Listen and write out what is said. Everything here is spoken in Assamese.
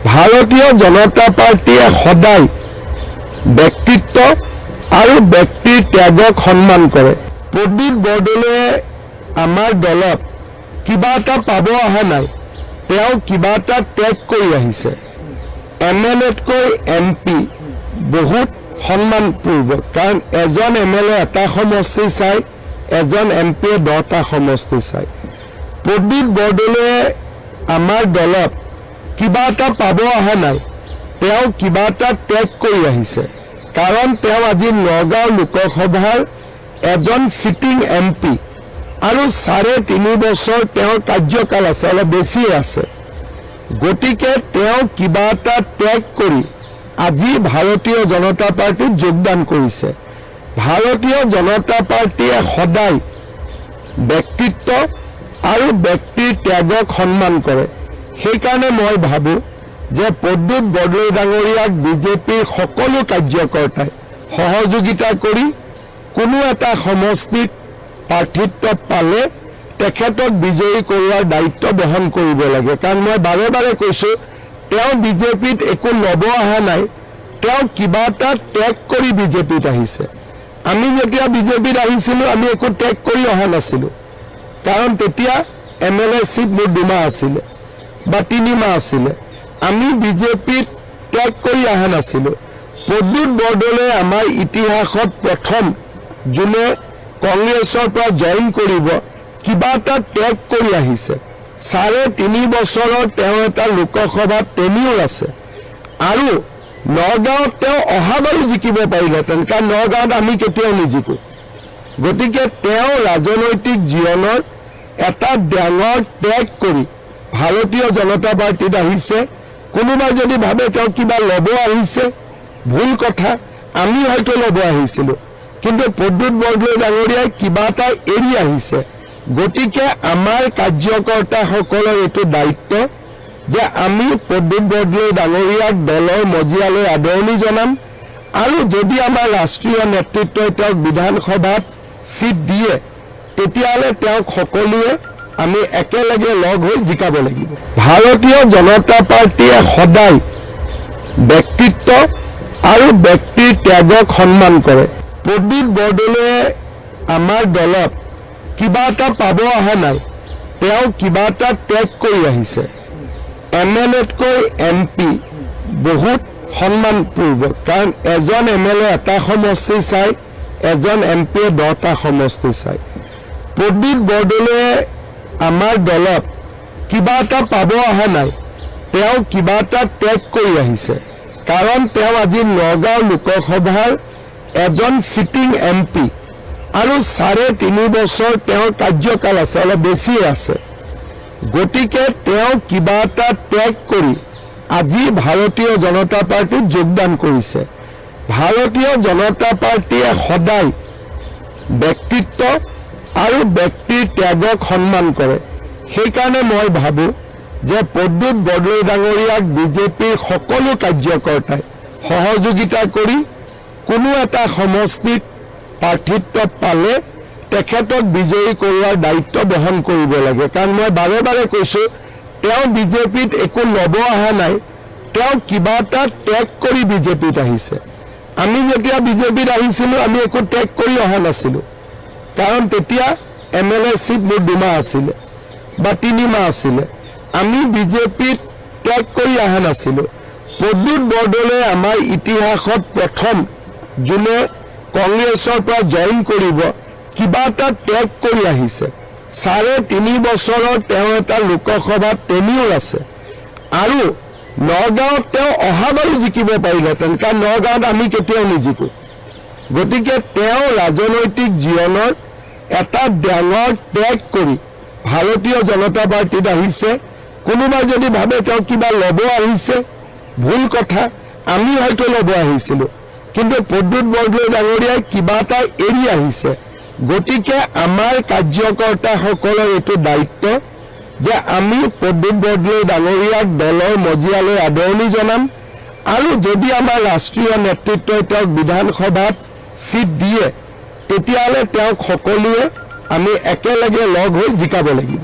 ভাৰতীয় জনতা পাৰ্টীয়ে সদায় ব্যক্তিত্ব আৰু ব্যক্তিৰ ত্যাগক সন্মান কৰে। প্ৰদীপ বৰদলৈয়ে আমাৰ দলত কিবা এটা পাব অহা নাই, তেওঁ কিবা এটা ত্যাগ কৰি আহিছে। MLAতকৈ MP বহুত সন্মানপূৰ্বক, কাৰণ এজন MLA এটা সমষ্টি চাই, এজন MPয়ে 10টা সমষ্টি চাই। প্ৰদীপ বৰদলৈয়ে আমাৰ দলত কিবা এটা পাব অহা নাই, তেওঁ কিবা এটা ত্যাগ কৰি আহিছে। কাৰণ তেওঁ আজি নগাঁও লোকসভাৰ এজন চিটিং MP আৰু 3.5 বছৰ তেওঁৰ কাৰ্যকাল আছে, অলপ বেছিয়ে আছে। গতিকে তেওঁ কিবা এটা ত্যাগ কৰি আজি ভাৰতীয় জনতা পাৰ্টীত যোগদান কৰিছে। ভাৰতীয় জনতা পাৰ্টীয়ে সদায় ব্যক্তিত্ব আৰু ব্যক্তিৰ ত্যাগক সন্মান কৰে। সেইকাৰণে মই ভাবোঁ যে প্ৰদ্যুৎ বৰদলৈ ডাঙৰীয়াক বিজেপিৰ সকলো কাৰ্যকৰ্তাই সহযোগিতা কৰি কোনো এটা সমষ্টিত প্ৰাৰ্থিত্ব পালে তেখেতক বিজয়ী কৰোৱাৰ দায়িত্ব বহন কৰিব লাগে। কাৰণ মই বাৰে বাৰে কৈছোঁ, তেওঁ বিজেপিত একো ল'ব অহা নাই, তেওঁ কিবা এটা ত্যাগ কৰি বিজেপিত আহিছে। আমি যেতিয়া বিজেপিত আহিছিলোঁ আমি একো ত্যাগ কৰি অহা নাছিলোঁ, কাৰণ তেতিয়া MLA চিট মোৰ 2 মাহ আছিলে বা 3 মাহ আছিলে। আমি বিজেপিত ত্যাগ কৰি অহা নাছিলোঁ। প্ৰদ্যুৎ বৰদলৈয়ে আমাৰ ইতিহাসত প্ৰথম যোনে কংগ্ৰেছৰ পৰা জইন কৰিব কিবা এটা ত্যাগ কৰি আহিছে। 3.5 বছৰৰ তেওঁ এটা লোকসভাত টেনিউৰ আছে আৰু নগাঁৱত তেওঁ অহাবাৰো জিকিব পাৰিলেহেঁতেন, কাৰণ নগাঁৱত আমি কেতিয়াও নিজিকোঁ। গতিকে তেওঁ ৰাজনৈতিক জীৱনৰ এটা ডাঙৰ ত্যাগ কৰি ভাৰতীয় জনতা পাৰ্টীত আহিছে। কোনোবাই যদি ভাবে তেওঁ কিবা ল'ব আহিছে, ভুল কথা। আমি হয়তো ল'ব আহিছিলোঁ, কিন্তু প্ৰদ্যুৎ বৰদলৈ ডাঙৰীয়াই কিবা এটা এৰি আহিছে। গতিকে আমাৰ কাৰ্যকৰ্তাসকলৰ এইটো দায়িত্ব যে আমি প্ৰদ্যুৎ বৰদলৈ ডাঙৰীয়াক দলৰ মজিয়ালৈ আদৰণি জনাম আৰু যদি আমাৰ ৰাষ্ট্ৰীয় নেতৃত্বই তেওঁক বিধানসভাত চিট দিয়ে তেতিয়াহ'লে তেওঁক সকলোৱে আমি একেলগে লগ হৈ জিকাব লাগিব। ভাৰতীয় জনতা পাৰ্টীয়ে সদায় ব্যক্তিত্ব আৰু ব্যক্তিৰ ত্যাগক সন্মান কৰে। প্ৰদীপ বৰদলৈয়ে আমাৰ দলত কিবা এটা পাব অহা নাই, তেওঁ কিবা এটা ত্যাগ কৰি আহিছে। MLAতকৈ MP বহুত সন্মানপূৰ্বক, কাৰণ এজন MLA এটা সমষ্টি চাই, এজন MPয়ে 10টা সমষ্টি চাই। প্ৰদীপ বৰদলৈয়ে আমাৰ দলত কিবা এটা পাব অহা নাই, তেওঁ কিবা এটা ত্যাগ কৰি আহিছে। কাৰণ তেওঁ আজি নগাঁও লোকসভাৰ এজন চিটিং MP আৰু 3.5 বছৰ তেওঁৰ কাৰ্যকাল আছে, অলপ বেছিয়ে আছে। গতিকে তেওঁ কিবা এটা ত্যাগ কৰি আজি ভাৰতীয় জনতা পাৰ্টীত যোগদান কৰিছে। ভাৰতীয় জনতা পাৰ্টীয়ে সদায় ব্যক্তিত্ব আৰু ব্যক্তিৰ ত্যাগক সন্মান কৰে। সেইকাৰণে মই ভাবোঁ যে প্ৰদ্যুৎ বৰদলৈ ডাঙৰীয়াক বিজেপিৰ সকলো কাৰ্যকৰ্তাই সহযোগিতা কৰি কোনো এটা সমষ্টিত প্ৰাৰ্থিত্ব পালে তেখেতক বিজয়ী কৰোৱাৰ দায়িত্ব বহন কৰিব লাগে। কাৰণ মই বাৰে বাৰে কৈছোঁ, তেওঁ বিজেপিত একো ল'ব অহা নাই, তেওঁ কিবা এটা ত্যাগ কৰি বিজেপিত আহিছে। আমি যেতিয়া বিজেপিত আহিছিলোঁ আমি একো ত্যাগ কৰি অহা নাছিলোঁ, কাৰণ তেতিয়া MLA চিট মোৰ 2 মাহ আছিলে বা 3 মাহ আছিলে। আমি বিজেপিত ত্যাগ কৰি অহা নাছিলোঁ। প্ৰদ্যুৎ বৰদলৈয়ে আমাৰ ইতিহাসত প্ৰথম যোনে কংগ্ৰেছৰ পৰা জইন কৰিব কিবা এটা ত্যাগ কৰি আহিছে। 3.5 বছৰৰ তেওঁ এটা লোকসভাত টেনিউৰ আছে আৰু নগাঁৱত তেওঁ অহাবাৰো জিকিব পাৰিলেহেঁতেন, কাৰণ নগাঁৱত আমি কেতিয়াও নিজিকোঁ। গতিকে তেওঁ ৰাজনৈতিক জীৱনৰ এটা ডাঙৰ ত্যাগ কৰি ভাৰতীয় জনতা পাৰ্টীত আহিছে। কোনোবাই যদি ভাবে তেওঁ কিবা ল'ব আহিছে, ভুল কথা। আমি হয়তো ল'ব আহিছিলোঁ, কিন্তু প্ৰদ্যুৎ বৰদলৈ ডাঙৰীয়াই কিবা এটা এৰি আহিছে। গতিকে আমাৰ কাৰ্যকৰ্তাসকলৰ এইটো দায়িত্ব যে আমি প্ৰদ্যুৎ বৰদলৈ ডাঙৰীয়াক দলৰ মজিয়ালৈ আদৰণি জনাম আৰু যদি আমাৰ ৰাষ্ট্ৰীয় নেতৃত্বই তেওঁক বিধানসভাত চিট দিয়ে তেতিয়াহ'লে তেওঁক সকলোৱে আমি একেলগে লগ হৈ জিকাব লাগিব।